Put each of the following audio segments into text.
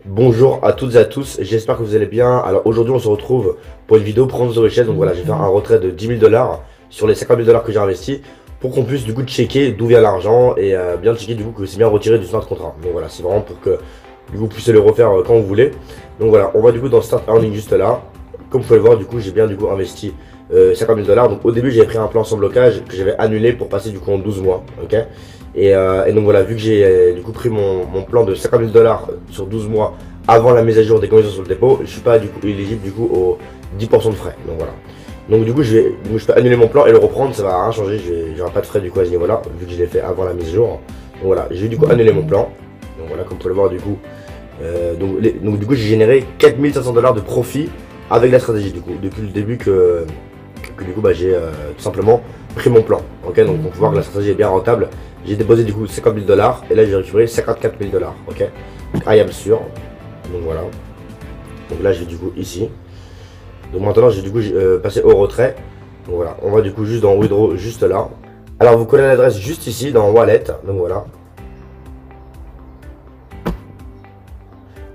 Bonjour à toutes et à tous, j'espère que vous allez bien. Alors aujourd'hui on se retrouve pour une vidéo Prendre the Richesse. Donc voilà, je vais faire un retrait de 10 000 dollars sur les 50 000 dollars que j'ai investis pour qu'on puisse du coup checker d'où vient l'argent et bien checker du coup que c'est bien retiré du smart contract. Donc voilà, c'est vraiment pour que du coup vous puissiez le refaire quand vous voulez. Donc voilà, on va du coup dans Start Earning juste là. Comme vous pouvez le voir, du coup j'ai bien du coup investi 50 000 dollars. Donc au début j'avais pris un plan sans blocage que j'avais annulé pour passer du coup en 12 mois. Ok. Et donc voilà, vu que j'ai du coup pris mon plan de 50 000 dollars sur 12 mois avant la mise à jour des conditions sur le dépôt, je suis pas du coup éligible du coup aux 10% de frais. Donc voilà. Donc du coup je peux annuler mon plan et le reprendre, ça va rien changer, j'aurai pas de frais du coup à ce niveau là, vu que je l'ai fait avant la mise à jour. Donc voilà, j'ai du coup annulé mon plan. Donc voilà, comme vous pouvez le voir du coup. Donc du coup j'ai généré 4 500 dollars de profit avec la stratégie du coup, depuis le début que du coup bah, j'ai tout simplement pris mon plan. Ok, donc on peut voir que la stratégie est bien rentable. J'ai déposé du coup 50 000 dollars et là j'ai récupéré 54 000 dollars. Ok, donc I am sûr. Donc voilà. Donc là j'ai du coup ici. Donc maintenant j'ai du coup passé au retrait. Donc voilà, on va du coup juste dans Withdraw juste là. Alors vous collez l'adresse juste ici dans Wallet. Donc voilà.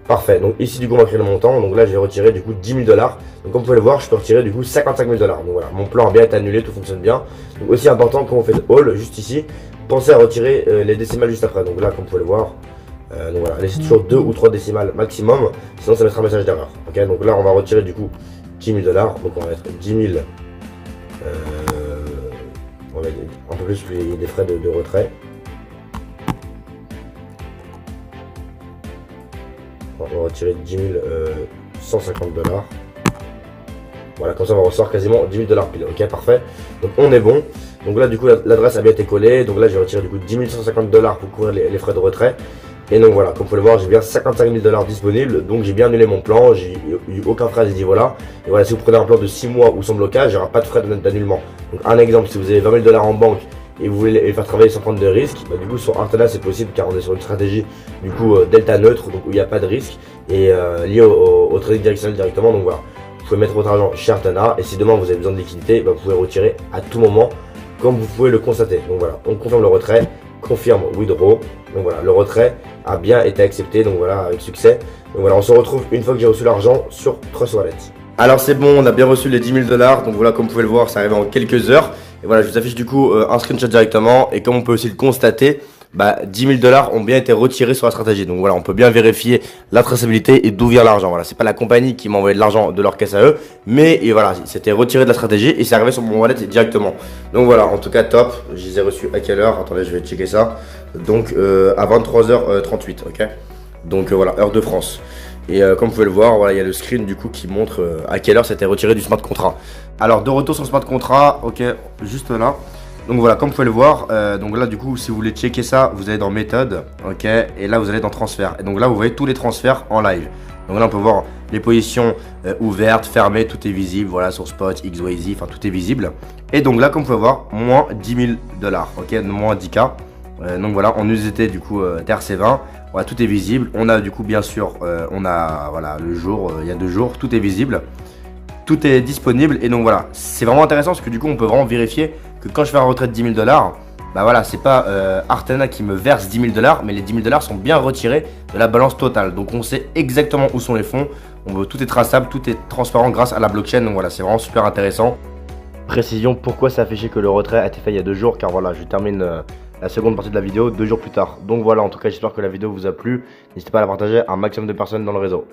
Parfait, donc ici du coup on va créer le montant, donc là j'ai retiré du coup 10 000 dollars. Donc comme vous pouvez le voir, je peux retirer du coup 55 000 dollars. Donc voilà, mon plan a bien été annulé, tout fonctionne bien. Donc aussi important quand on fait all, juste ici, pensez à retirer les décimales juste après. Donc là comme vous pouvez le voir, donc voilà, laissez toujours 2 ou 3 décimales maximum, sinon ça mettra un message d'erreur. Ok, donc là on va retirer du coup 10 000 dollars, donc on va mettre 10 000, on va mettre un peu plus des frais de retrait. On va retirer 10 150 dollars. Voilà, comme ça on va recevoir quasiment 10 000 dollars pile. Ok, parfait. Donc on est bon. Donc là du coup l'adresse a bien été collée. Donc là j'ai retiré du coup 10 150 dollars pour couvrir les frais de retrait. Et donc voilà, comme vous pouvez le voir, j'ai bien 55 000 dollars disponibles. Donc j'ai bien annulé mon plan. J'ai eu aucun frais à ce niveau-là. Et voilà, si vous prenez un plan de 6 mois ou sans blocage, il n'y aura pas de frais d'annulement. Donc un exemple, si vous avez 20 000 dollars en banque et vous voulez les faire travailler sans prendre de risque, bah, du coup sur Artana c'est possible car on est sur une stratégie du coup delta neutre, donc où il n'y a pas de risque et lié au trading directionnel directement. Donc voilà, vous pouvez mettre votre argent chez Artana et si demain vous avez besoin de liquidité, bah, vous pouvez retirer à tout moment comme vous pouvez le constater. Donc voilà, on confirme le retrait, confirme withdraw. Donc voilà, le retrait a bien été accepté, donc voilà, avec succès. Donc voilà, on se retrouve une fois que j'ai reçu l'argent sur Trust Wallet. Alors c'est bon, on a bien reçu les 10 000 dollars, donc voilà, comme vous pouvez le voir, ça arrive en quelques heures. Et voilà, je vous affiche du coup un screenshot directement. Et comme on peut aussi le constater, bah, 10 000 dollars ont bien été retirés sur la stratégie. Donc voilà, on peut bien vérifier la traçabilité et d'où vient l'argent. Voilà, c'est pas la compagnie qui m'a envoyé de l'argent de leur caisse à eux, mais et voilà, c'était retiré de la stratégie et c'est arrivé sur mon wallet directement. Donc voilà, en tout cas top. Je les ai reçus à quelle heure? Attendez, je vais checker ça. Donc à 23h38, ok. Donc voilà, heure de France. Et comme vous pouvez le voir, voilà, il y a le screen du coup qui montre à quelle heure c'était retiré du smart contract. Alors de retour sur le smart contract, ok, juste là. Donc voilà, comme vous pouvez le voir, donc là du coup si vous voulez checker ça, vous allez dans méthode, ok, et là vous allez dans transfert. Et donc là vous voyez tous les transferts en live. Donc là on peut voir les positions ouvertes, fermées, tout est visible, voilà, sur Spot, XYZ, enfin tout est visible. Et donc là comme vous pouvez voir, moins 10 000 dollars, ok, moins 10K. Donc voilà, en USDT du coup TRC20, voilà, tout est visible. On a du coup bien sûr, on a voilà le jour, il y a 2 jours, tout est visible, tout est disponible. Et donc voilà, c'est vraiment intéressant parce que du coup on peut vraiment vérifier que quand je fais un retrait de 10 000 dollars, bah voilà, c'est pas Artana qui me verse 10 000 dollars, mais les 10 000 dollars sont bien retirés de la balance totale. Donc on sait exactement où sont les fonds, tout est traçable, tout est transparent grâce à la blockchain. Donc voilà, c'est vraiment super intéressant. Précision, pourquoi ça affiché que le retrait a été fait il y a 2 jours, car voilà, je termine la seconde partie de la vidéo 2 jours plus tard. Donc voilà, en tout cas j'espère que la vidéo vous a plu. N'hésitez pas à la partager à un maximum de personnes dans le réseau.